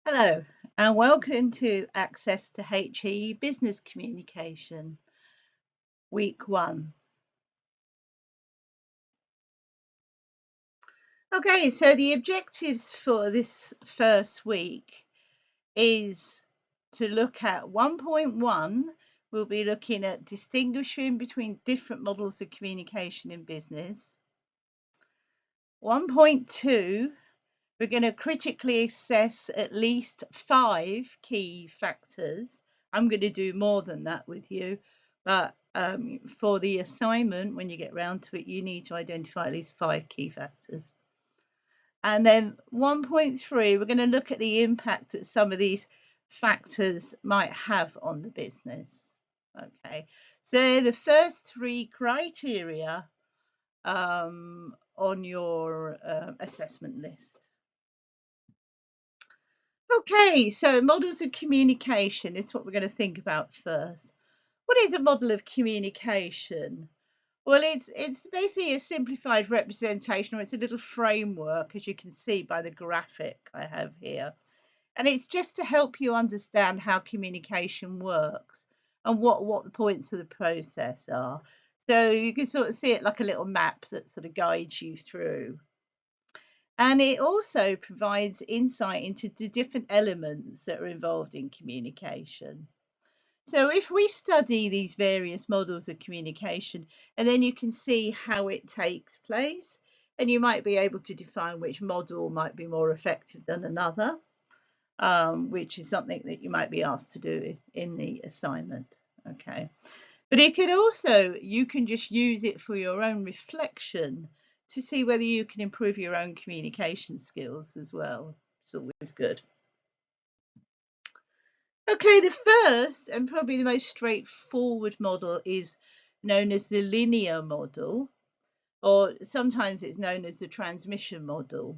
Hello, and welcome to Access to HE Business Communication, Week 1. Okay, so the objectives for this first week is to look at 1.1. We'll be looking at distinguishing between different models of communication in business. 1.2, we're going to critically assess at least 5 key factors. I'm going to do more than that with you, but for the assignment, when you get round to it, you need to identify at least 5 key factors. And then 1.3, we're going to look at the impact that some of these factors might have on the business. Okay, so the first 3 criteria on your assessment list. Okay, so models of communication is what we're going to think about first. What is a model of communication? Well, it's basically a simplified representation, or it's a little framework, as you can see by the graphic I have here. And it's just to help you understand how communication works and what the points of the process are. So you can sort of see it like a little map that sort of guides you through. And it also provides insight into the different elements that are involved in communication. So if we study these various models of communication, and then you can see how it takes place, and you might be able to define which model might be more effective than another, which is something that you might be asked to do in the assignment. Okay. But it could also, you can just use it for your own reflection to see whether you can improve your own communication skills as well. It's always good. Okay, the first and probably the most straightforward model is known as the linear model, or sometimes it's known as the transmission model.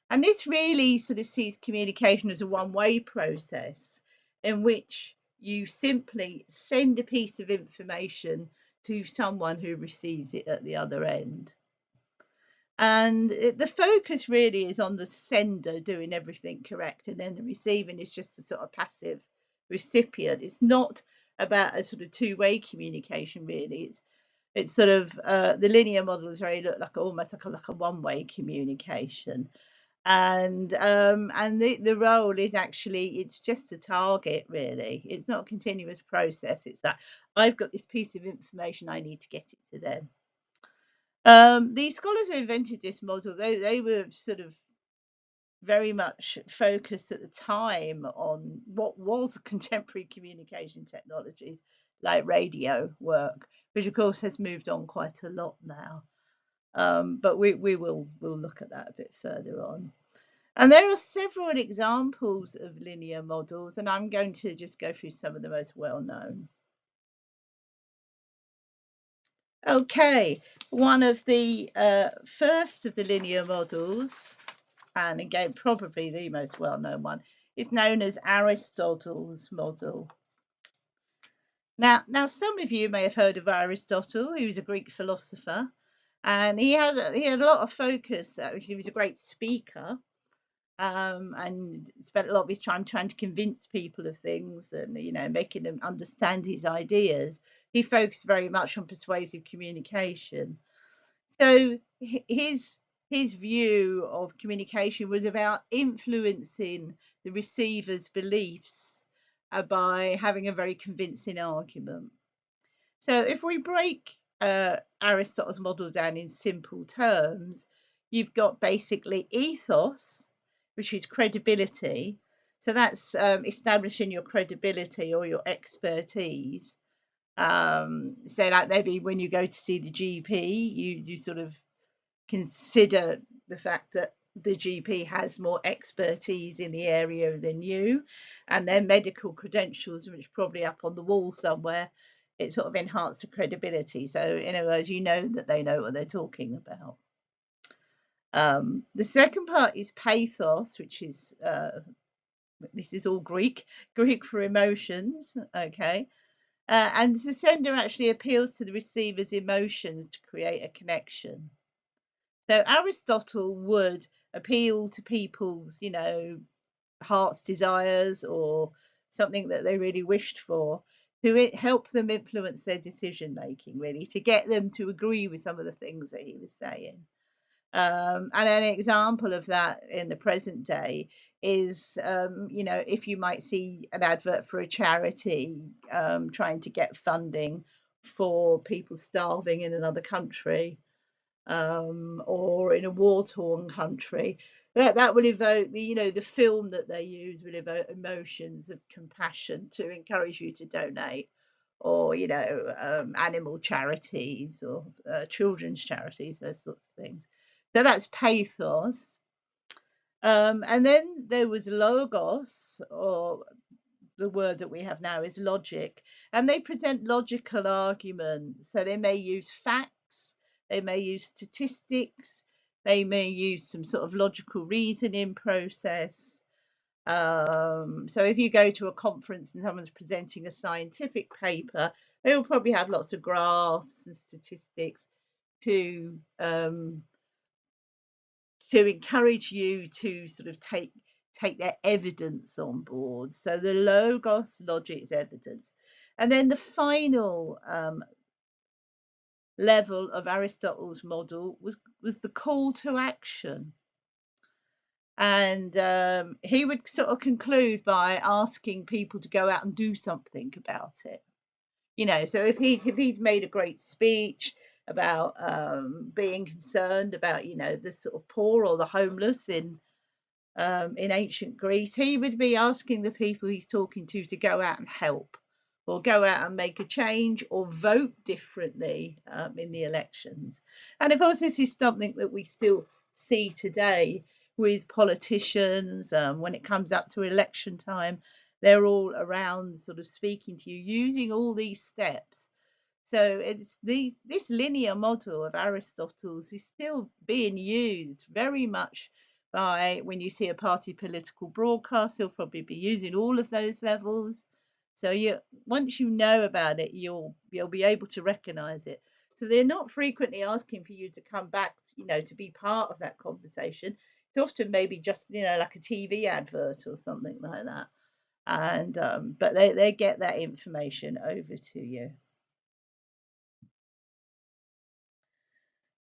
And this really sort of sees communication as a one-way process in which you simply send a piece of information to someone who receives it at the other end. And the focus really is on the sender doing everything correct, and then the receiving is just a sort of passive recipient. It's not about a sort of two-way communication, really. It's sort of the linear model is very like almost like a one-way communication, and the role is actually it's just a target, really. It's not a continuous process. It's that I've got this piece of information, I need to get it to them. The scholars who invented this model, they were sort of very much focused at the time on what was contemporary communication technologies like radio work, which of course has moved on quite a lot now. But we'll look at that a bit further on. And there are several examples of linear models, and I'm going to just go through some of the most well known. Okay, one of the first of the linear models, and again probably the most well-known one, is known as Aristotle's model. Now some of you may have heard of Aristotle, who was a Greek philosopher, and he had a lot of focus. He was a great speaker, and spent a lot of his time trying to convince people of things and making them understand his ideas. He focused very much on persuasive communication. So his view of communication was about influencing the receiver's beliefs by having a very convincing argument. So if we break Aristotle's model down in simple terms, you've got basically ethos, which is credibility. So that's establishing your credibility or your expertise. So like maybe when you go to see the GP, you sort of consider the fact that the GP has more expertise in the area than you, and their medical credentials, which are probably up on the wall somewhere, it sort of enhances the credibility. So in other words, you know that they know what they're talking about. The second part is pathos, which is this is all Greek for emotions. Okay. And the sender actually appeals to the receiver's emotions to create a connection. So Aristotle would appeal to people's, heart's desires or something that they really wished for, to help them influence their decision making, really, to get them to agree with some of the things that he was saying. And an example of that in the present day is, if you might see an advert for a charity trying to get funding for people starving in another country, or in a war-torn country, that will evoke the film that they use will evoke emotions of compassion to encourage you to donate, or animal charities or children's charities, those sorts of things. So that's pathos. And then there was logos, or the word that we have now is logic, and they present logical arguments. So they may use facts, they may use statistics, they may use some sort of logical reasoning process. So if you go to a conference and someone's presenting a scientific paper, they will probably have lots of graphs and statistics to encourage you to sort of take their evidence on board. So the logos, logic, is evidence. And then the final level of Aristotle's model was the call to action. And he would sort of conclude by asking people to go out and do something about it. So if he's made a great speech about being concerned about the sort of poor or the homeless in ancient Greece, he would be asking the people he's talking to go out and help, or go out and make a change, or vote differently in the elections. And of course, this is something that we still see today with politicians. When it comes up to election time, they're all around sort of speaking to you, using all these steps. So it's this linear model of Aristotle's is still being used very much by, when you see a party political broadcast, they'll probably be using all of those levels. So once you know about it, you'll be able to recognize it. So they're not frequently asking for you to come back, to be part of that conversation. It's often maybe just, like a TV advert or something like that. And but they get that information over to you.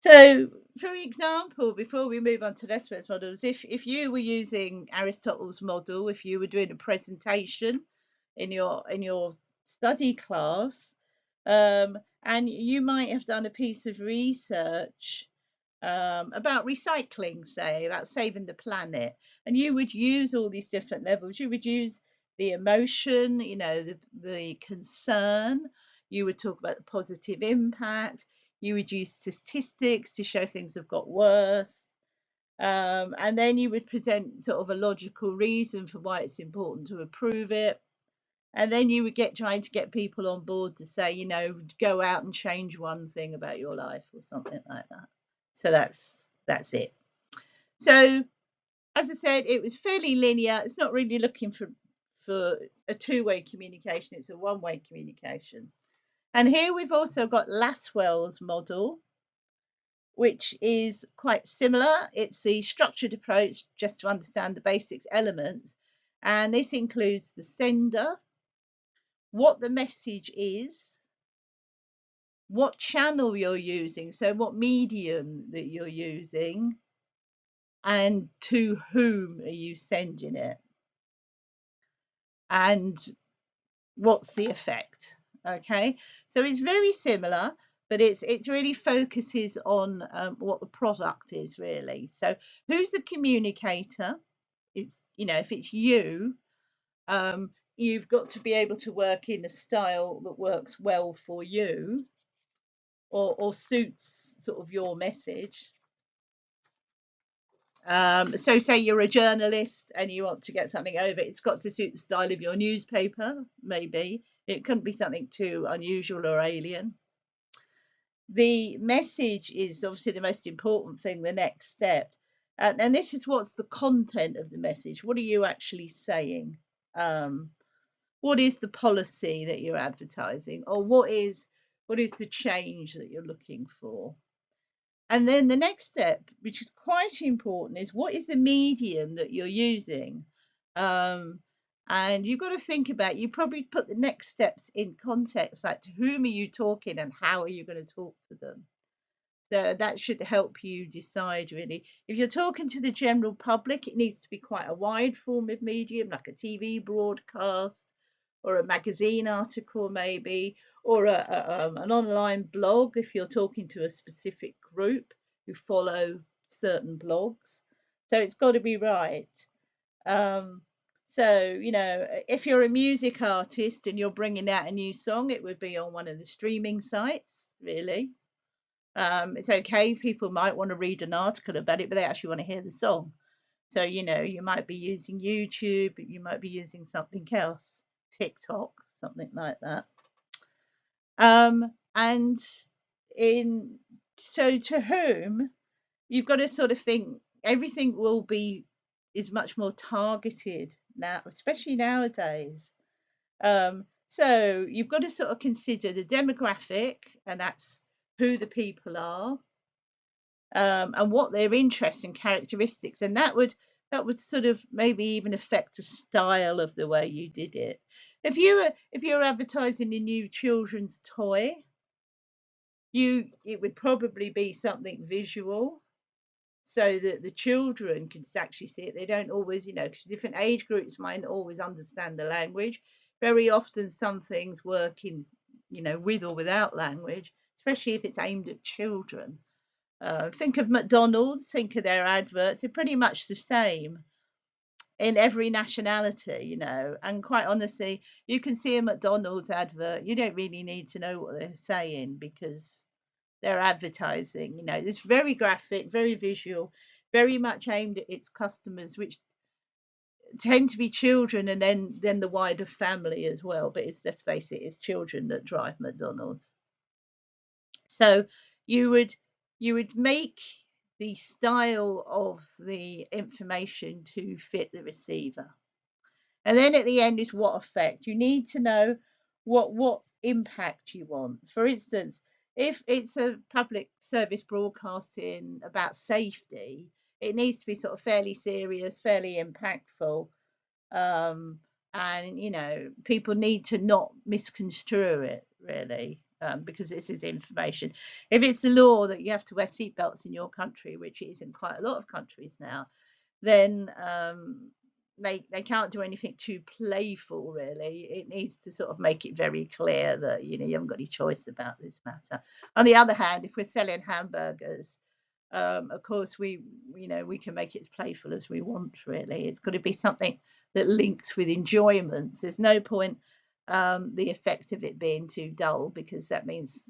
So, for example, before we move on to less models, if you were using Aristotle's model, if you were doing a presentation in your study class, and you might have done a piece of research about recycling, say, about saving the planet, and you would use all these different levels. You would use the emotion, the concern. You would talk about the positive impact. You would use statistics to show things have got worse. And then you would present sort of a logical reason for why it's important to approve it. And then you would trying to get people on board to say, go out and change one thing about your life or something like that. So that's it. So as I said, it was fairly linear. It's not really looking for a two-way communication. It's a one-way communication. And here we've also got Lasswell's model, which is quite similar. It's the structured approach just to understand the basics elements. And this includes the sender, what the message is, what channel you're using, so what medium that you're using, and to whom are you sending it, and what's the effect. Okay, so it's very similar, but it's really focuses on what the product is really. So who's the communicator? It's if it's you, you've got to be able to work in a style that works well for you, or suits sort of your message. So say you're a journalist and you want to get something over, it's got to suit the style of your newspaper, maybe. It couldn't be something too unusual or alien. The message is obviously the most important thing, the next step. And this is what's the content of the message. What are you actually saying? What is the policy that you're advertising? Or what is the change that you're looking for? And then the next step, which is quite important, is what is the medium that you're using? Um, and you've got to think about, you probably put the next steps in context, like to whom are you talking and how are you going to talk to them? So that should help you decide really. If you're talking to the general public, it needs to be quite a wide form of medium, like a TV broadcast or a magazine article maybe, or an online blog if you're talking to a specific group who follow certain blogs. So it's got to be right. Um, so, if you're a music artist and you're bringing out a new song, it would be on one of the streaming sites, really. It's okay, people might want to read an article about it, but they actually want to hear the song. So, you might be using YouTube, you might be using something else, TikTok, something like that. And in so to whom, you've got to sort of think everything is much more targeted now, especially nowadays. So you've got to sort of consider the demographic, and that's who the people are, and what their interests and characteristics, and that would sort of maybe even affect the style of the way you did it. If you're advertising a new children's toy, it would probably be something visual so that the children can actually see it. They don't always, because different age groups might not always understand the language. Very often, some things work in, with or without language, especially if it's aimed at children. Think of McDonald's, think of their adverts. They're pretty much the same in every nationality, and quite honestly, you can see a McDonald's advert. You don't really need to know what they're saying because they're advertising. It's very graphic, very visual, very much aimed at its customers, which tend to be children, and then the wider family as well. But let's face it, it's children that drive McDonald's. So you would you would make the style of the information to fit the receiver. And then at the end is what effect. You need to know what impact you want. For instance, if it's a public service broadcasting about safety, it needs to be sort of fairly serious, fairly impactful, um, and people need to not misconstrue it really, because this is information. If it's the law that you have to wear seatbelts in your country, which it is in quite a lot of countries now, then they can't do anything too playful really. It needs to sort of make it very clear that you haven't got any choice about this matter. On the other hand, if we're selling hamburgers, of course we can make it as playful as we want really. It's got to be something that links with enjoyment. There's no point the effect of it being too dull, because that means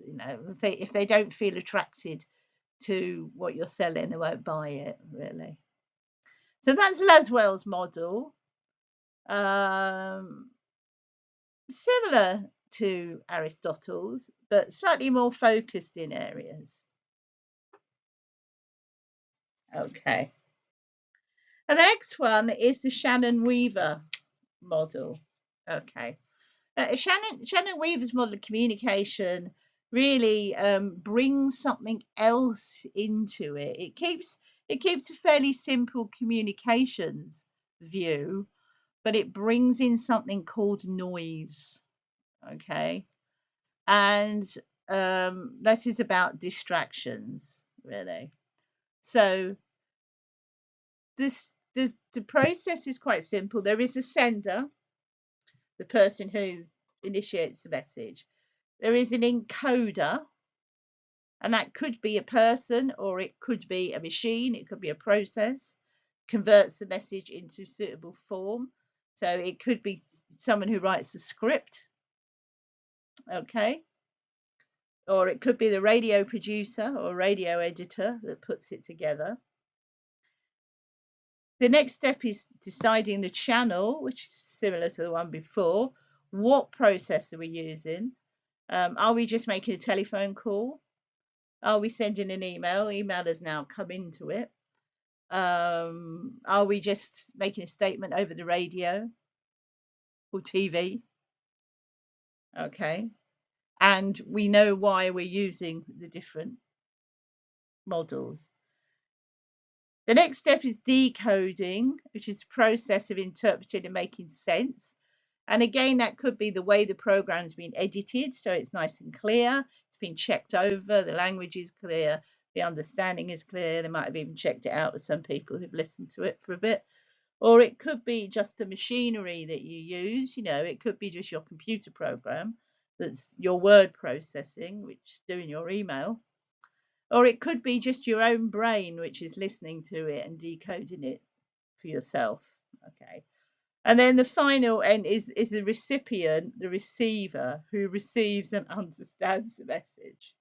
if they don't feel attracted to what you're selling, they won't buy it really. So that's Laswell's model, um, similar to Aristotle's, but slightly more focused in areas. Okay. And the next one is the Shannon-Weaver model. Okay. Shannon Weaver's model of communication really brings something else into it. It keeps a fairly simple communications view, but it brings in something called noise. Okay, and that is about distractions really. So the process is quite simple. There is a sender, the person who initiates the message. There is an encoder, and that could be a person or it could be a machine, it could be a process, converts the message into suitable form. So it could be someone who writes the script, okay, or it could be the radio producer or radio editor that puts it together. The next step is deciding the channel, which is similar to the one before. What process are we using? Are we just making a telephone call? Are we sending an email? Email has now come into it. Are we just making a statement over the radio or TV? Okay. And we know why we're using the different models. The next step is decoding, which is the process of interpreting and making sense. And again, that could be the way the program's been edited, so it's nice and clear. It's been checked over, the language is clear, the understanding is clear. They might have even checked it out with some people who've listened to it for a bit. Or it could be just the machinery that you use. It could be just your computer program that's your word processing, which is doing your email. Or it could be just your own brain, which is listening to it and decoding it for yourself. Okay. And then the final end is the recipient, the receiver, who receives and understands the message.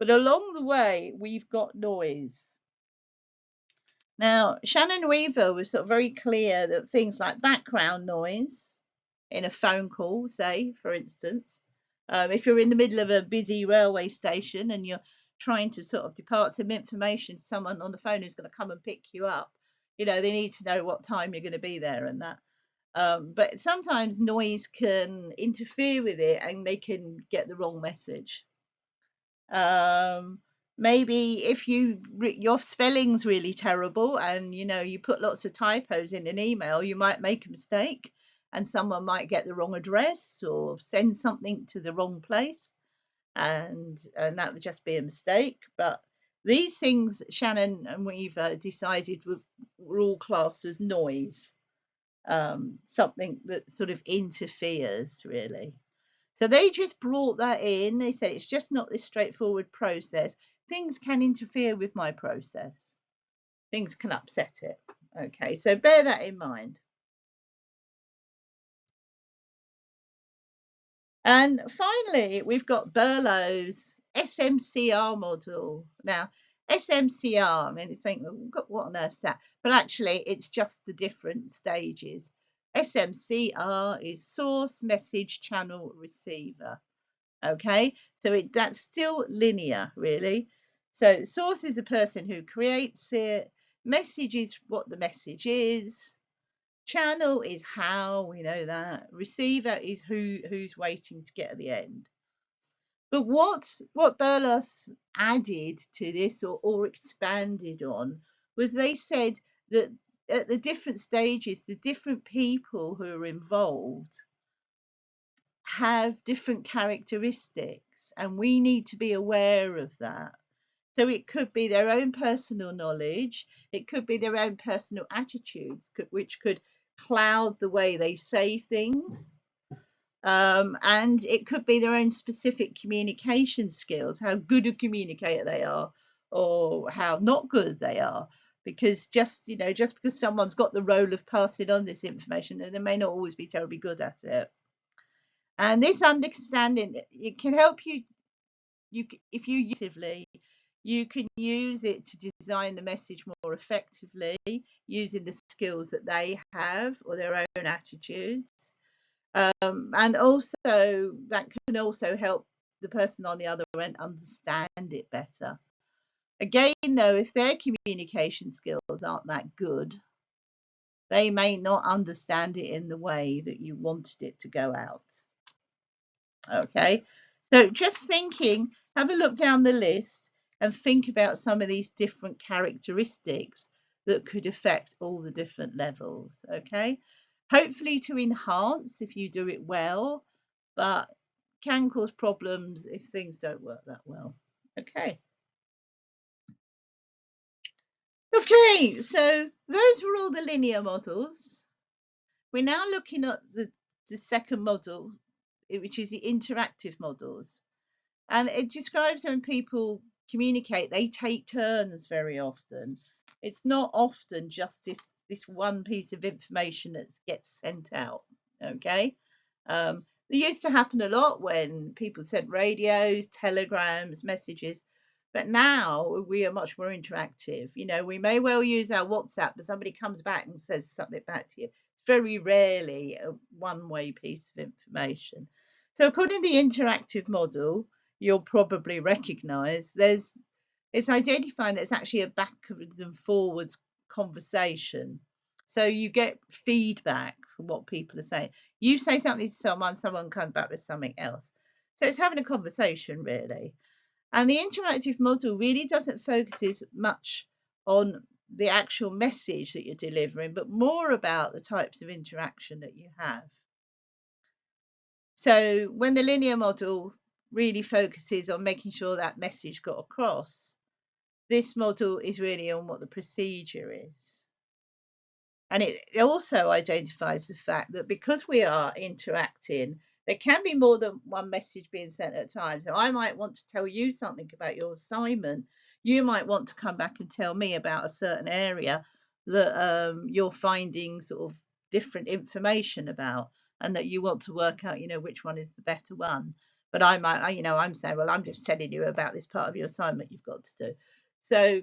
But along the way, we've got noise. Now, Shannon Weaver was sort of very clear that things like background noise in a phone call, say, for instance, if you're in the middle of a busy railway station and you're trying to sort of depart some information to someone on the phone who's going to come and pick you up, they need to know what time you're going to be there and that. But sometimes noise can interfere with it and they can get the wrong message. Maybe if your spelling's really terrible and you put lots of typos in an email, you might make a mistake and someone might get the wrong address or send something to the wrong place, and that would just be a mistake. But these things Shannon and Weaver decided were all classed as noise, something that sort of interferes, really. So they just brought that in. They said it's just not this straightforward process. Things can interfere with my process. Things can upset it. Okay, so bear that in mind. And finally, we've got Berlow's SMCR model. Now, SMCR, I mean, it's saying, what on earth's that? But actually, it's just the different stages. SMCR is source, message, channel, receiver. Okay, so that's still linear, really. So source is a person who creates it. Message is what the message is. Channel is how, we know that. Receiver is who's waiting to get at the end. But what Berlos added to this or expanded on was they said that at the different stages, the different people who are involved have different characteristics, and we need to be aware of that. So it could be their own personal knowledge, it could be their own personal attitudes, which could cloud the way they say things, and it could be their own specific communication skills, how good a communicator they are or how not good they are. Because just because someone's got the role of passing on this information, they may not always be terribly good at it. And this understanding, it can help you if you actively, you can use it to design the message more effectively using the skills that they have or their own attitudes. And also that can also help the person on the other end understand it better. Again, though, if their communication skills aren't that good, they may not understand it in the way that you wanted it to go out. Okay, so just thinking, have a look down the list and think about some of these different characteristics that could affect all the different levels. Okay, hopefully to enhance if you do it well, but can cause problems if things don't work that well. Okay. Okay, so those were all the linear models. We're now looking at the second model, which is the interactive models. And it describes when people communicate, they take turns very often. It's not often just this one piece of information that gets sent out. Okay. It used to happen a lot when people sent radios, telegrams, messages, but now we are much more interactive. We may well use our WhatsApp, but somebody comes back and says something back to you. It's very rarely a one-way piece of information. So according to the interactive model, you'll probably recognize it's identifying that it's actually a backwards and forwards conversation. So you get feedback from what people are saying. You say something to someone comes back with something else. So it's having a conversation, really. And the interactive model really doesn't focus much on the actual message that you're delivering, but more about the types of interaction that you have. So when the linear model really focuses on making sure that message got across, this model is really on what the procedure is. And it also identifies the fact that because we are interacting, there can be more than one message being sent at a time. So I might want to tell you something about your assignment. You might want to come back and tell me about a certain area that you're finding sort of different information about, and that you want to work out, which one is the better one. But I might, I'm saying, well, I'm just telling you about this part of your assignment you've got to do. So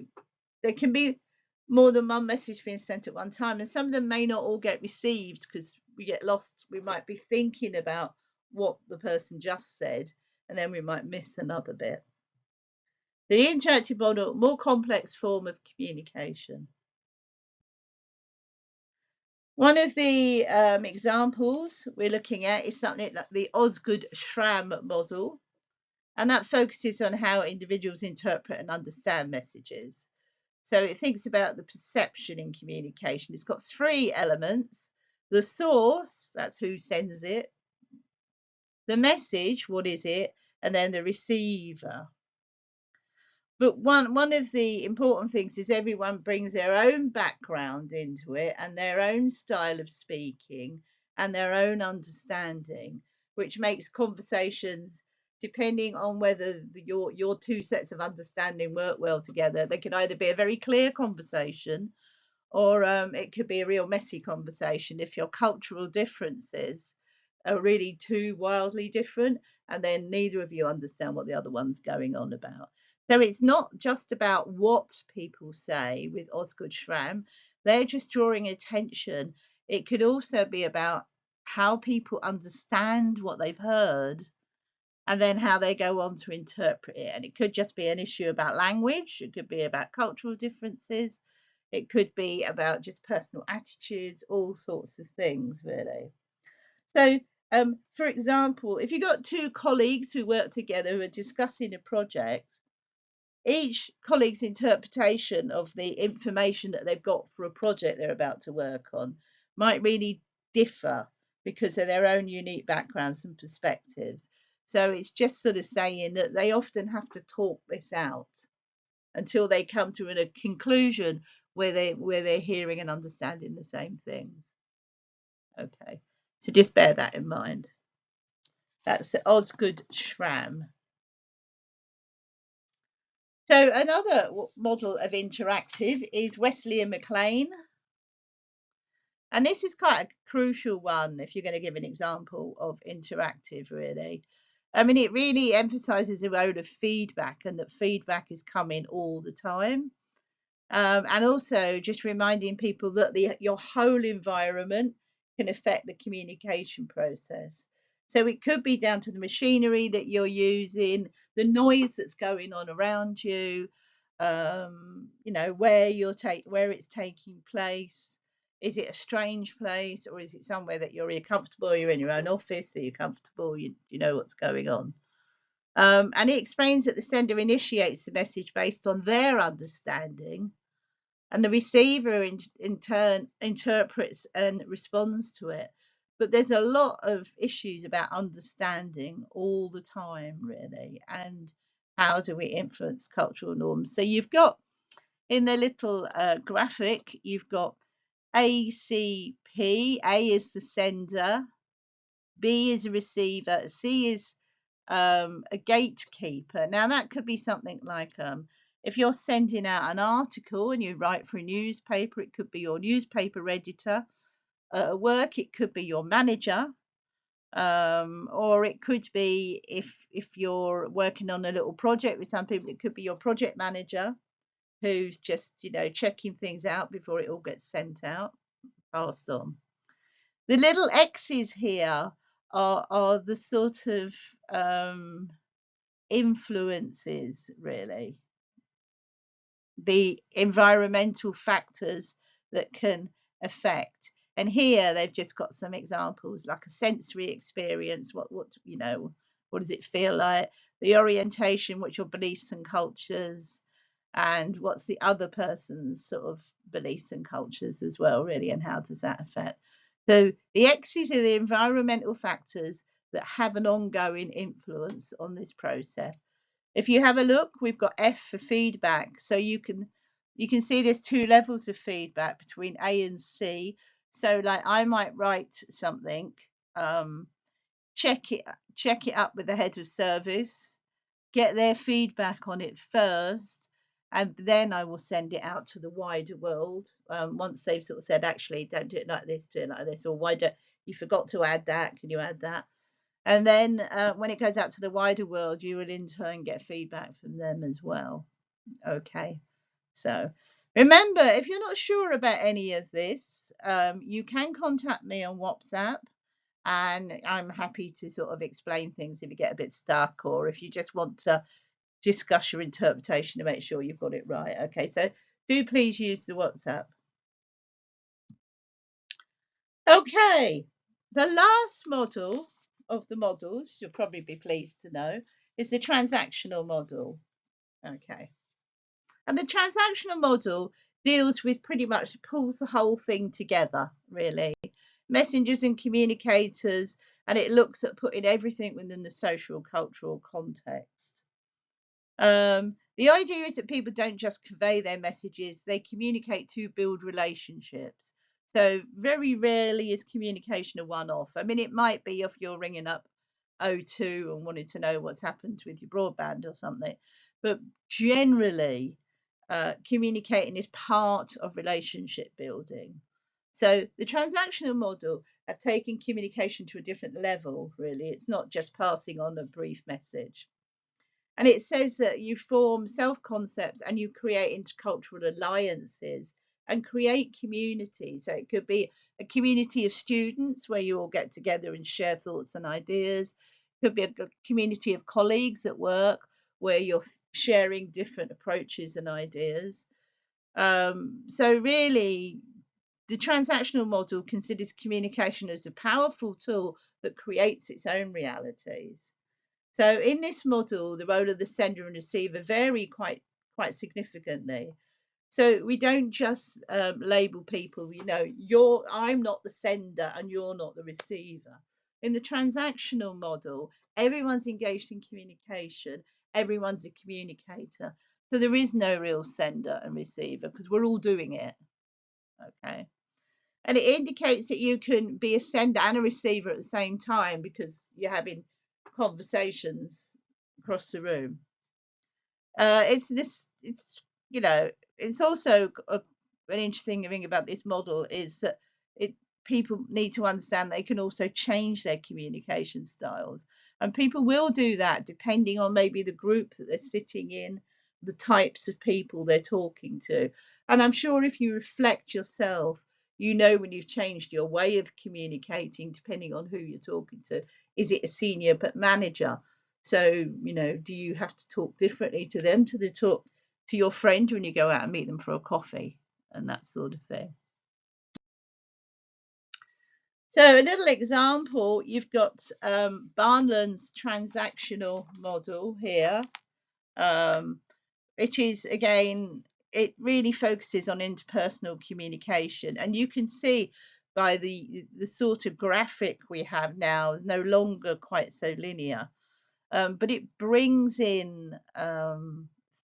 there can be more than one message being sent at one time, and some of them may not all get received because we get lost. We might be thinking about what the person just said, and then we might miss another bit. The interactive model, more complex form of communication. One of the examples we're looking at is something like the Osgood-Schramm model, and that focuses on how individuals interpret and understand messages. So it thinks about the perception in communication. It's got three elements: the source, that's who sends it, the message, what is it, and then the receiver. But one of the important things is everyone brings their own background into it and their own style of speaking and their own understanding, which makes conversations, depending on whether your two sets of understanding work well together, they can either be a very clear conversation, or it could be a real messy conversation if your cultural differences are really too wildly different, and then neither of you understand what the other one's going on about. So it's not just about what people say with Osgood Schramm, they're just drawing attention. It could also be about how people understand what they've heard and then how they go on to interpret it. And it could just be an issue about language, it could be about cultural differences, it could be about just personal attitudes, all sorts of things, really. So, for example, if you've got two colleagues who work together who are discussing a project, each colleague's interpretation of the information that they've got for a project they're about to work on might really differ because of their own unique backgrounds and perspectives. So it's just sort of saying that they often have to talk this out until they come to a conclusion where they're hearing and understanding the same things. Okay, so just bear that in mind. That's Osgood Schramm. So another model of interactive is Wesley and McLean. And this is quite a crucial one if you're going to give an example of interactive, really. I mean, it really emphasizes the role of feedback and that feedback is coming all the time. And also just reminding people that your whole environment can affect the communication process. So it could be down to the machinery that you're using, the noise that's going on around you, where it's taking place. Is it a strange place, or is it somewhere that you're really comfortable? You're in your own office, so you're comfortable, you know what's going on. And it explains that the sender initiates the message based on their understanding, and the receiver in turn interprets and responds to it. But there's a lot of issues about understanding all the time, really, and how do we influence cultural norms. So you've got in the little graphic, you've got ACP. A is the sender, B is a receiver, C is a gatekeeper. Now that could be something like if you're sending out an article and you write for a newspaper, it could be your newspaper editor. At work, it could be your manager, or it could be if you're working on a little project with some people, it could be your project manager who's just checking things out before it all gets sent out, passed on. The little X's here are the sort of influences, really, the environmental factors that can affect. And here they've just got some examples like a sensory experience, what does it feel like, the orientation, which your beliefs and cultures, and what's the other person's sort of beliefs and cultures as well, really, and how does that affect. So the X's are the environmental factors that have an ongoing influence on this process. If you have a look, we've got F for feedback. So you can see there's two levels of feedback between A and C. So like I might write something, um, check it up with the head of service, get their feedback on it first, and then I will send it out to the wider world. Once they've sort of said, actually, don't do it like this, do it like this, or why don't you forgot to add that? Can you add that? And then when it goes out to the wider world, you will in turn get feedback from them as well. Okay, so remember, if you're not sure about any of this, you can contact me on WhatsApp, and I'm happy to sort of explain things if you get a bit stuck, or if you just want to discuss your interpretation to make sure you've got it right. Okay, so do please use the WhatsApp. Okay, the last model of the models, you'll probably be pleased to know, is the transactional model. Okay, and the transactional model deals with pretty much pulls the whole thing together, really. Messengers and communicators, and it looks at putting everything within the social cultural context. The idea is that people don't just convey their messages, they communicate to build relationships. So very rarely is communication a one-off. I mean, it might be if you're ringing up O2 and wanting to know what's happened with your broadband or something, but generally, communicating is part of relationship building. So the transactional model have taken communication to a different level, really. It's not just passing on a brief message. And it says that you form self concepts and you create intercultural alliances and create communities. So it could be a community of students where you all get together and share thoughts and ideas. It could be a community of colleagues at work where you're sharing different approaches and ideas. So, really, the transactional model considers communication as a powerful tool that creates its own realities. So in this model, the role of the sender and receiver vary quite significantly. So we don't just label people, I'm not the sender and you're not the receiver. In the transactional model, everyone's engaged in communication, everyone's a communicator. So there is no real sender and receiver because we're all doing it. Okay. And it indicates that you can be a sender and a receiver at the same time because you're having conversations across the room. It's also an interesting thing about this model is that it people need to understand they can also change their communication styles, and people will do that depending on maybe the group that they're sitting in, the types of people they're talking to. And I'm sure if you reflect yourself, you know when you've changed your way of communicating depending on who you're talking to. Is it a senior but manager? So, do you have to talk differently to them to the talk to your friend when you go out and meet them for a coffee and that sort of thing? So, a little example, you've got Barnland's transactional model here, um, which is again, it really focuses on interpersonal communication, and you can see by the sort of graphic we have now, no longer quite so linear. But it brings in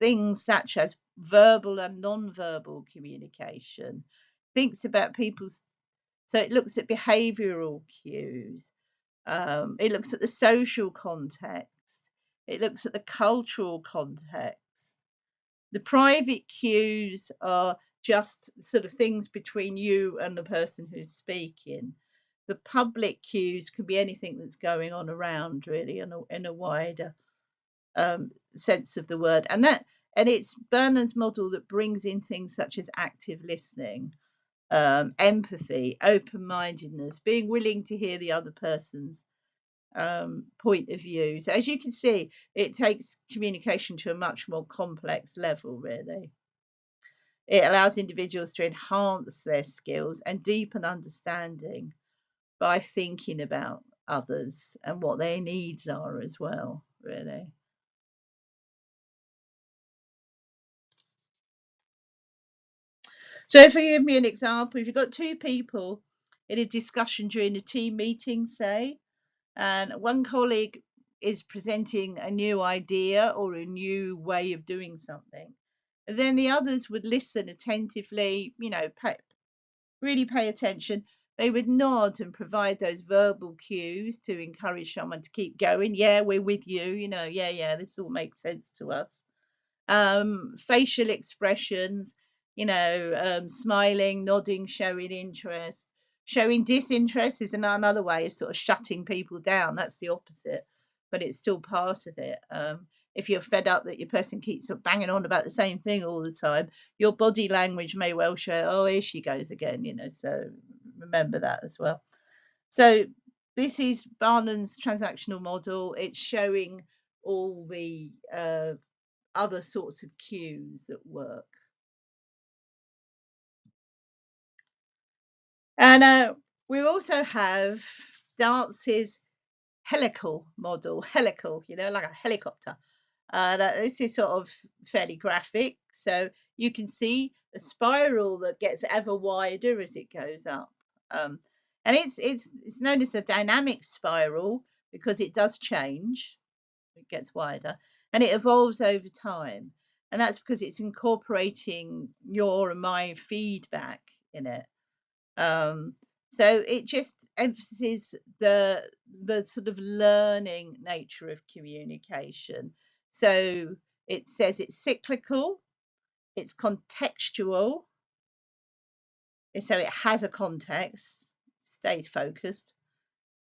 things such as verbal and non-verbal communication. Thinks about people's, so it looks at behavioural cues. It looks at the social context. It looks at the cultural context. The private cues are just sort of things between you and the person who's speaking. The public cues can be anything that's going on around, really, in a wider sense of the word. And it's Burnham's model that brings in things such as active listening, empathy, open-mindedness, being willing to hear the other person's point of view. So as you can see, it takes communication to a much more complex level, really. It allows individuals to enhance their skills and deepen understanding by thinking about others and what their needs are as well, really. So if you give me an example, if you've got two people in a discussion during a team meeting, say, and one colleague is presenting a new idea or a new way of doing something, then the others would listen attentively, really pay attention. They would nod and provide those verbal cues to encourage someone to keep going. Yeah, we're with you, yeah, this all makes sense to us. Facial expressions, smiling, nodding, showing interest. Showing disinterest is another way of sort of shutting people down. That's the opposite, but it's still part of it. If you're fed up that your person keeps sort of banging on about the same thing all the time, your body language may well show, oh, here she goes again, so remember that as well. So this is Barnum's transactional model. It's showing all the other sorts of cues that work. And we also have Dance's helical model, helical, like a helicopter. This is sort of fairly graphic. So you can see a spiral that gets ever wider as it goes up. And it's known as a dynamic spiral because it does change. It gets wider and it evolves over time. And that's because it's incorporating your and my feedback in it. Um, so it just emphasizes the sort of learning nature of communication. So it says it's cyclical, it's contextual, so it has a context, stays focused.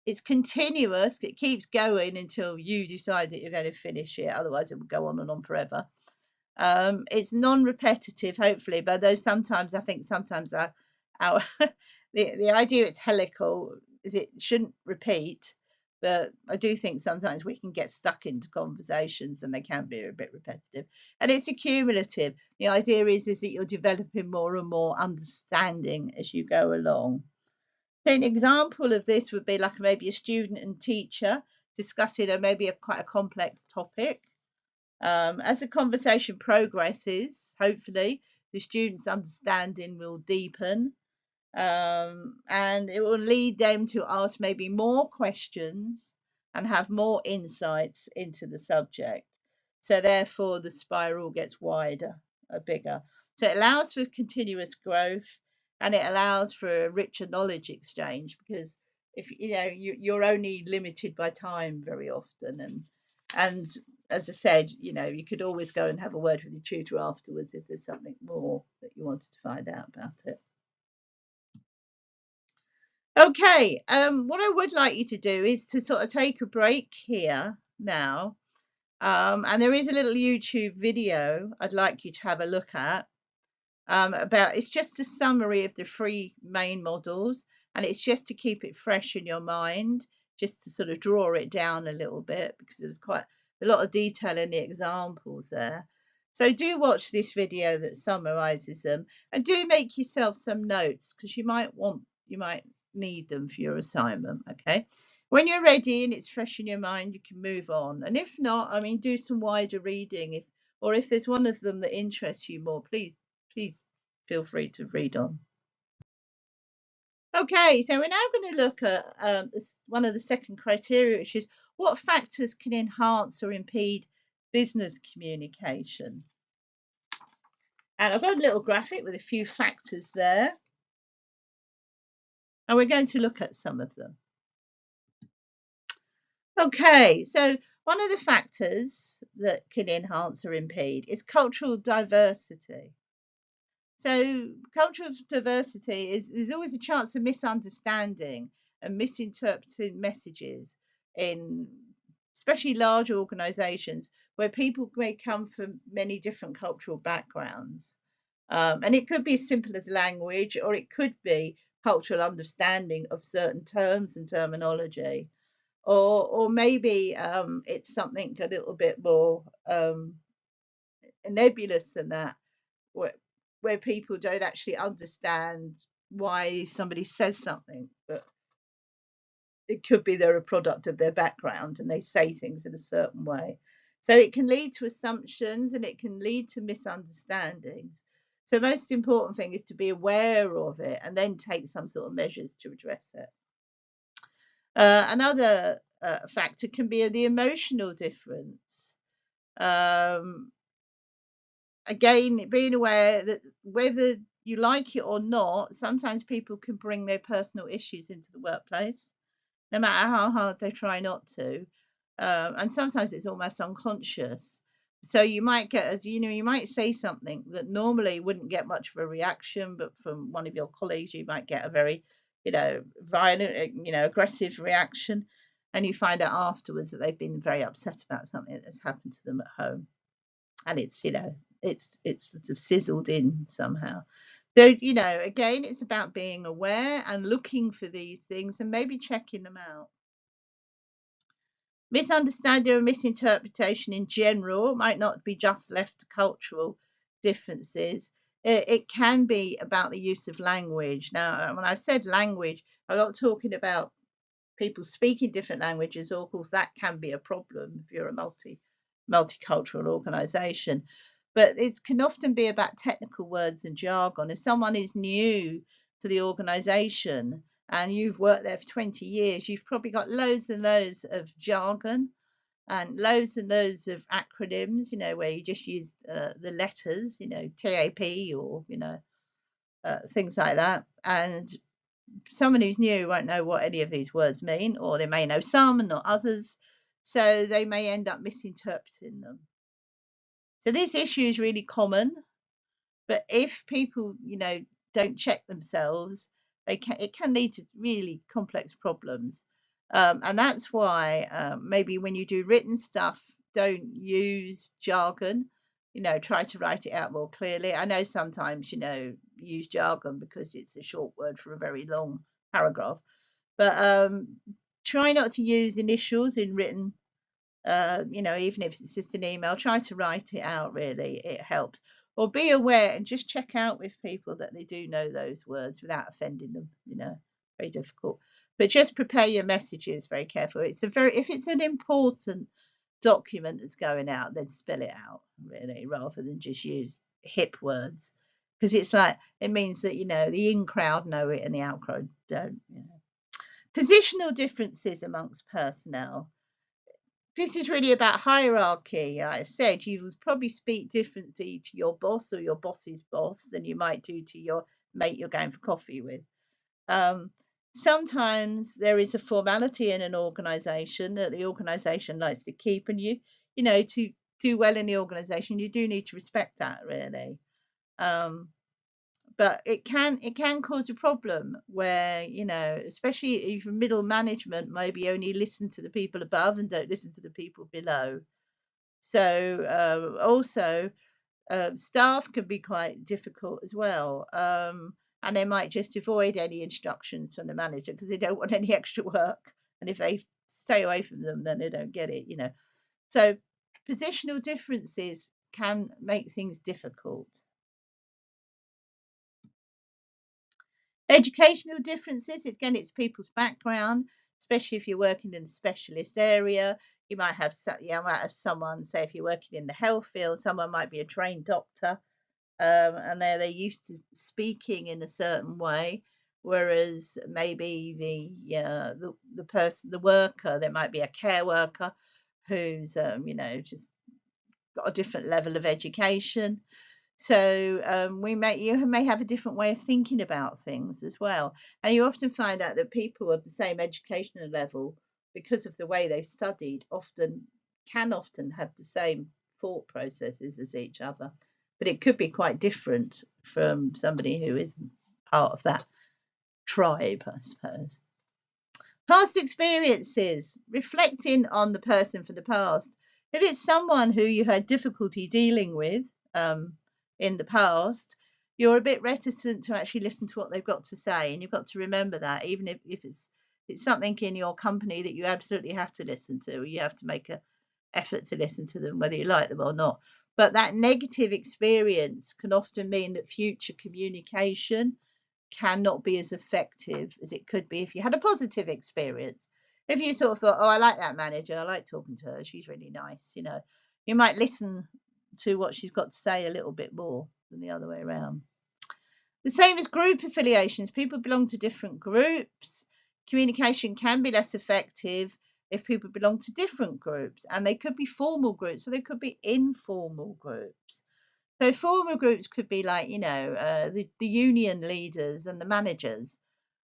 It's continuous, it keeps going until you decide that you're going to finish it, otherwise it will go on and on forever. It's non-repetitive, hopefully, but though sometimes I think sometimes our the idea it's helical is it shouldn't repeat, but I do think sometimes we can get stuck into conversations and they can be a bit repetitive. And it's accumulative. The idea is that you're developing more and more understanding as you go along. So an example of this would be like maybe a student and teacher discussing maybe quite a complex topic. As the conversation progresses, hopefully, the student's understanding will deepen, and it will lead them to ask maybe more questions and have more insights into the subject. So, therefore, the spiral gets wider, bigger. So, it allows for continuous growth and it allows for a richer knowledge exchange because if you're only limited by time very often and as I said, you could always go and have a word with your tutor afterwards if there's something more that you wanted to find out about it. Okay, what I would like you to do is to sort of take a break here now. And there is a little YouTube video I'd like you to have a look at about it's just a summary of the three main models, and it's just to keep it fresh in your mind, just to sort of draw it down a little bit because there was quite a lot of detail in the examples there. So do watch this video that summarizes them and do make yourself some notes because you might need them for your assignment. Okay, when you're ready and it's fresh in your mind, you can move on, and if not, I mean, do some wider reading if there's one of them that interests you more, please feel free to read on. Okay, so we're now going to look at one of the second criteria, which is what factors can enhance or impede business communication. And I've got a little graphic with a few factors there. And we're going to look at some of them. Okay, so one of the factors that can enhance or impede is cultural diversity. So cultural diversity is there's always a chance of misunderstanding and misinterpreting messages in especially large organizations where people may come from many different cultural backgrounds. And it could be as simple as language, or it could be cultural understanding of certain terms and terminology. Or maybe it's something a little bit more nebulous than that, where people don't actually understand why somebody says something, but it could be they're a product of their background and they say things in a certain way. So it can lead to assumptions and it can lead to misunderstandings. So most important thing is to be aware of it and then take some sort of measures to address it. Another factor can be the emotional difference. Um, Again, being aware that whether you like it or not, sometimes people can bring their personal issues into the workplace, no matter how hard they try not to. And sometimes it's almost unconscious. So you might get, as you know, you might say something that normally wouldn't get much of a reaction, but from one of your colleagues, you might get a very, violent, aggressive reaction. And you find out afterwards that they've been very upset about something that's happened to them at home. And it's sort of sizzled in somehow. So, again, it's about being aware and looking for these things and maybe checking them out. Misunderstanding or misinterpretation in general might not be just left to cultural differences. It can be about the use of language. Now, when I said language, I'm not talking about people speaking different languages, or of course that can be a problem if you're a multicultural organization. But it can often be about technical words and jargon. If someone is new to the organization and you've worked there for 20 years, you've probably got loads and loads of jargon and loads of acronyms, where you just use the letters, TAP or, things like that. And someone who's new won't know what any of these words mean, or they may know some and not others. So they may end up misinterpreting them. So this issue is really common. But if people, don't check themselves, it can lead to really complex problems. And that's why maybe when you do written stuff, don't use jargon. Try to write it out more clearly. I know sometimes, use jargon because it's a short word for a very long paragraph. But try not to use initials in written, even if it's just an email, try to write it out really. It helps. Or be aware and just check out with people that they do know those words without offending them, very difficult. But just prepare your messages very carefully. If it's an important document that's going out, then spell it out really, rather than just use hip words. Because it means that, the in crowd know it and the out crowd don't. Positional differences amongst personnel. This is really about hierarchy. Like I said, you would probably speak differently to your boss or your boss's boss than you might do to your mate you're going for coffee with. Um, Sometimes there is a formality in an organization that the organization likes to keep, and to do well in the organization, you do need to respect that really. Um, but it can cause a problem where, especially if middle management maybe only listen to the people above and don't listen to the people below. So also staff can be quite difficult as well. And they might just avoid any instructions from the manager because they don't want any extra work. And if they stay away from them, then they don't get it. So positional differences can make things difficult. Educational differences, again, it's people's background, especially if you're working in a specialist area. You might have someone, say, if you're working in the health field, someone might be a trained doctor, and they're used to speaking in a certain way, whereas maybe the person, the worker, there might be a care worker who's just got a different level of education. So you may have a different way of thinking about things as well. And you often find out that people of the same educational level, because of the way they've studied, can often have the same thought processes as each other. But it could be quite different from somebody who isn't part of that tribe, I suppose. Past experiences, reflecting on the person from the past. If it's someone who you had difficulty dealing with in the past, you're a bit reticent to actually listen to what they've got to say. And you've got to remember that, even if it's something in your company that you absolutely have to listen to, you have to make an effort to listen to them, whether you like them or not. But that negative experience can often mean that future communication cannot be as effective as it could be if you had a positive experience. If you sort of thought, oh, I like that manager, I like talking to her, she's really nice, you might listen to what she's got to say a little bit more than the other way around. The same as group affiliations. People belong to different groups. Communication can be less effective if people belong to different groups, and they could be formal groups or they could be informal groups. So formal groups could be like, the union leaders and the managers.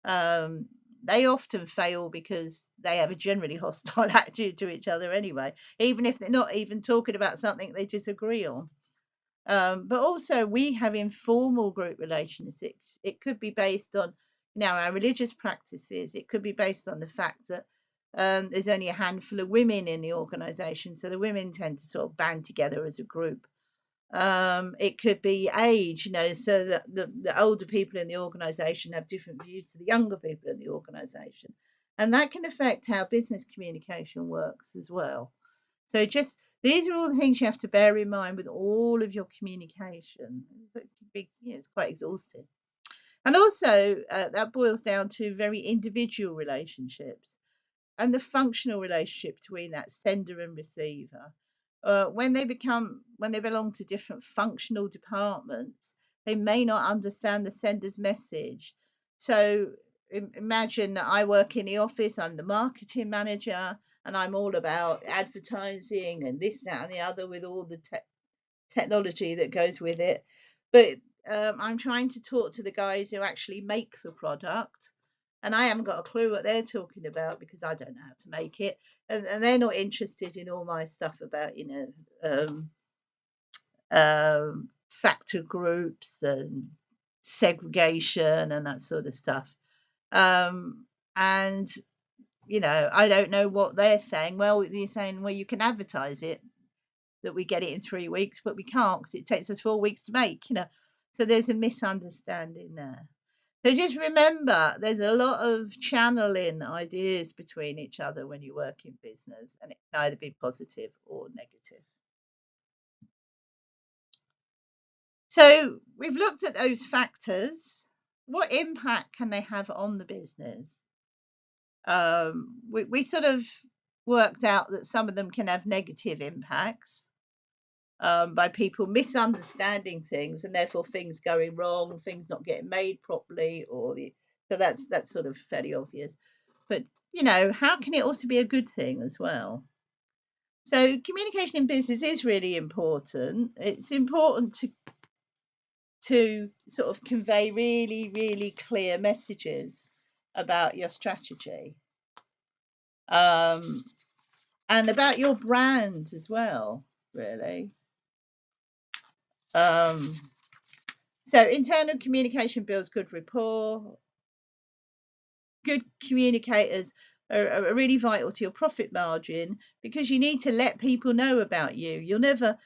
Um, they often fail because they have a generally hostile attitude to each other anyway, even if they're not even talking about something they disagree on. But also, we have informal group relationships. It could be based on, our religious practices. It could be based on the fact that there's only a handful of women in the organisation, so the women tend to sort of band together as a group. It could be age, so that the older people in the organisation have different views to the younger people in the organisation, and that can affect how business communication works as well. So just these are all the things you have to bear in mind with all of your communication. It can be, it's quite exhausting. And also, that boils down to very individual relationships and the functional relationship between that sender and receiver. When they belong to different functional departments, they may not understand the sender's message. So imagine that I work in the office, I'm the marketing manager, and I'm all about advertising and this, that, and the other with all the technology that goes with it. But I'm trying to talk to the guys who actually make the product, and I haven't got a clue what they're talking about because I don't know how to make it, and they're not interested in all my stuff about factor groups and segregation and that sort of stuff. And I don't know what they're saying. Well, you're saying, well, you can advertise it that we get it in 3 weeks, but we can't because it takes us 4 weeks to make. So there's a misunderstanding there. So just remember, there's a lot of channeling ideas between each other when you work in business, and it can either be positive or negative. So we've looked at those factors. What impact can they have on the business? We sort of worked out that some of them can have negative impacts. By people misunderstanding things and therefore things going wrong, things not getting made properly, so that's sort of fairly obvious. But how can it also be a good thing as well? So communication in business is really important. It's important to sort of convey really, really clear messages about your strategy, and about your brand as well, really. So internal communication builds good rapport. Good communicators are really vital to your profit margin because you need to let people know about you. You never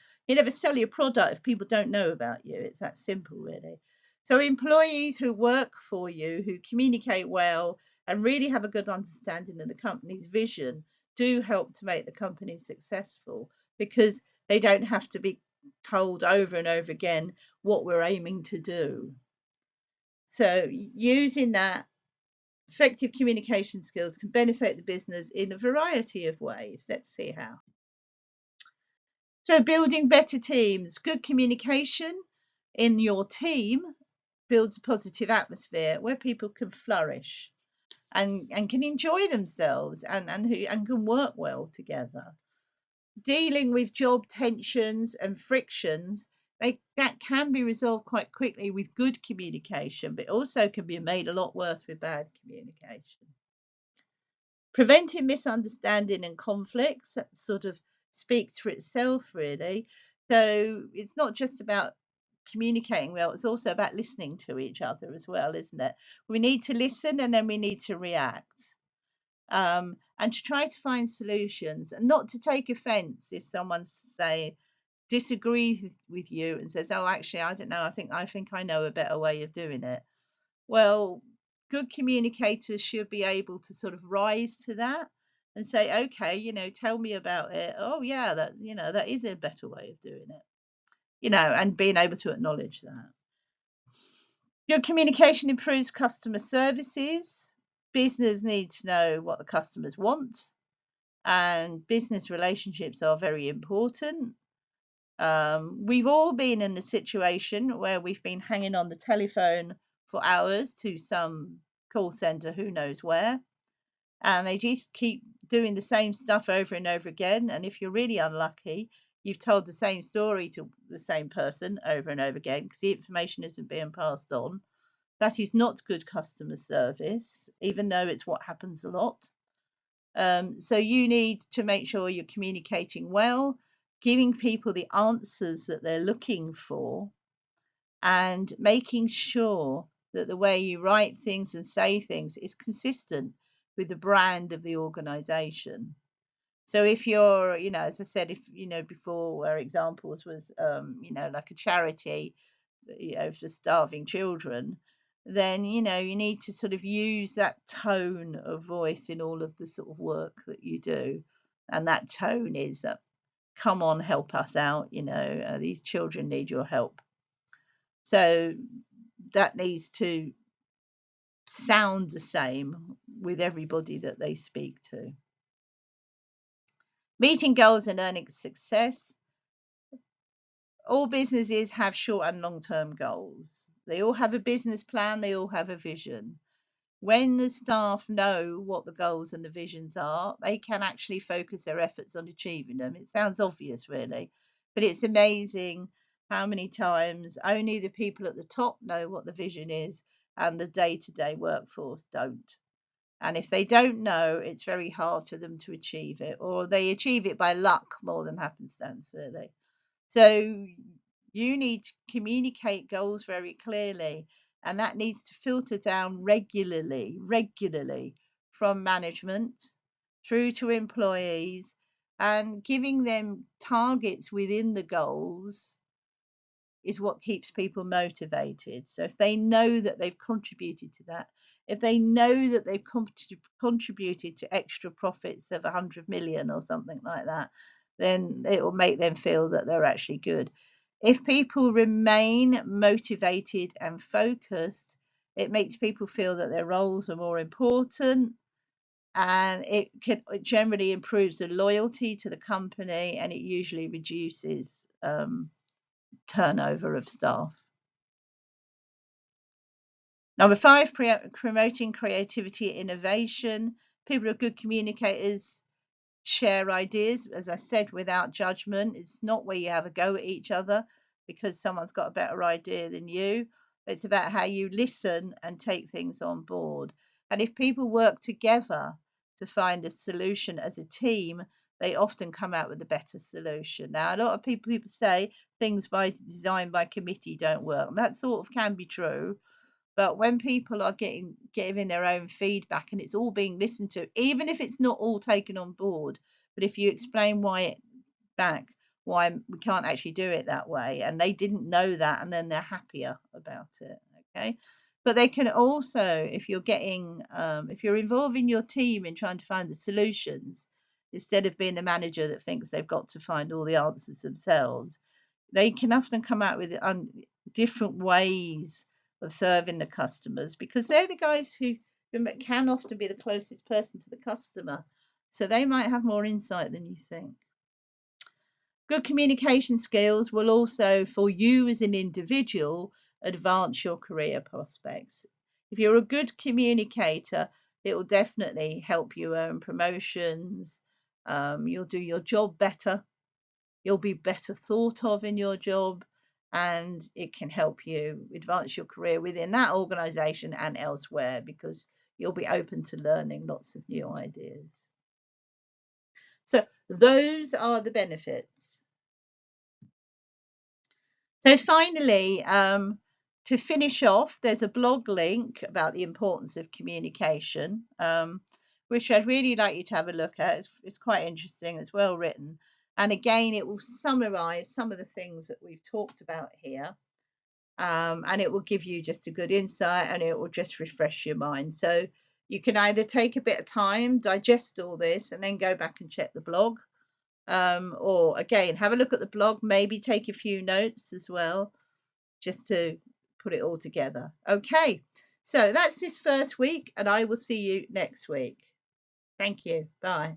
sell your product if people don't know about you. It's that simple, really. So employees who work for you, who communicate well and really have a good understanding of the company's vision, do help to make the company successful because they don't have to be told over and over again what we're aiming to do. So using that effective communication skills can benefit the business in a variety of ways. Let's see how. So building better teams. Good communication in your team builds a positive atmosphere where people can flourish and can enjoy themselves and can work well together. Dealing with job tensions and frictions, that can be resolved quite quickly with good communication, but also can be made a lot worse with bad communication. Preventing misunderstanding and conflicts, that sort of speaks for itself, really. So it's not just about communicating well, it's also about listening to each other as well, isn't it? We need to listen and then we need to react. And to try to find solutions and not to take offense if someone say disagrees with you and says, oh, actually, I don't know, I think I know a better way of doing it. Well, good communicators should be able to sort of rise to that and say, okay, tell me about it. Oh yeah, that is a better way of doing it. And being able to acknowledge that. Your communication improves customer services. Business needs to know what the customers want, and business relationships are very important. We've all been in a situation where we've been hanging on the telephone for hours to some call center, who knows where, and they just keep doing the same stuff over and over again. And if you're really unlucky, you've told the same story to the same person over and over again because the information isn't being passed on. That is not good customer service, even though it's what happens a lot. So you need to make sure you're communicating well, giving people the answers that they're looking for, and making sure that the way you write things and say things is consistent with the brand of the organization. So if you're, as I said, if, before where examples was, like a charity, for starving children, then, you need to sort of use that tone of voice in all of the sort of work that you do. And that tone is, come on, help us out. These children need your help. So that needs to sound the same with everybody that they speak to. Meeting goals and earning success. All businesses have short and long-term goals. They all have a business plan, they all have a vision. When the staff know what the goals and the visions are, they can actually focus their efforts on achieving them. It sounds obvious, really, but it's amazing how many times only the people at the top know what the vision is and the day-to-day workforce don't. And if they don't know, it's very hard for them to achieve it, or they achieve it by luck more than happenstance, really. So you need to communicate goals very clearly, and that needs to filter down regularly from management through to employees, and giving them targets within the goals is what keeps people motivated. So if they know that they've contributed to that, if they know that they've contributed to extra profits of 100 million or something like that, then it will make them feel that they're actually good. If people remain motivated and focused, it makes people feel that their roles are more important, and it generally improves the loyalty to the company, and it usually reduces turnover of staff. Number 5, promoting creativity and innovation. People are good communicators, share ideas, as I said, without judgment. It's not where you have a go at each other because someone's got a better idea than you. It's about how you listen and take things on board. And if people work together to find a solution as a team, they often come out with a better solution. Now, a lot of people say things by design by committee don't work. And that sort of can be true. But when people are giving their own feedback and it's all being listened to, even if it's not all taken on board, but if you explain why we can't actually do it that way, and they didn't know that, and then they're happier about it. Okay. But they can also, if you're involving your team in trying to find the solutions, instead of being the manager that thinks they've got to find all the answers themselves, they can often come out with different ways of serving the customers, because they're the guys who can often be the closest person to the customer. So they might have more insight than you think. Good communication skills will also, for you as an individual, advance your career prospects. If you're a good communicator, it will definitely help you earn promotions. You'll do your job better. You'll be better thought of in your job, and it can help you advance your career within that organization and elsewhere, because you'll be open to learning lots of new ideas. So those are the benefits. So finally, to finish off, there's a blog link about the importance of communication, which I'd really like you to have a look at. It's quite interesting. It's well written. And again, it will summarize some of the things that we've talked about here. And it will give you just a good insight, and it will just refresh your mind. So you can either take a bit of time, digest all this, and then go back and check the blog. Or again, have a look at the blog, maybe take a few notes as well, just to put it all together. Okay, so that's this first week, and I will see you next week. Thank you. Bye.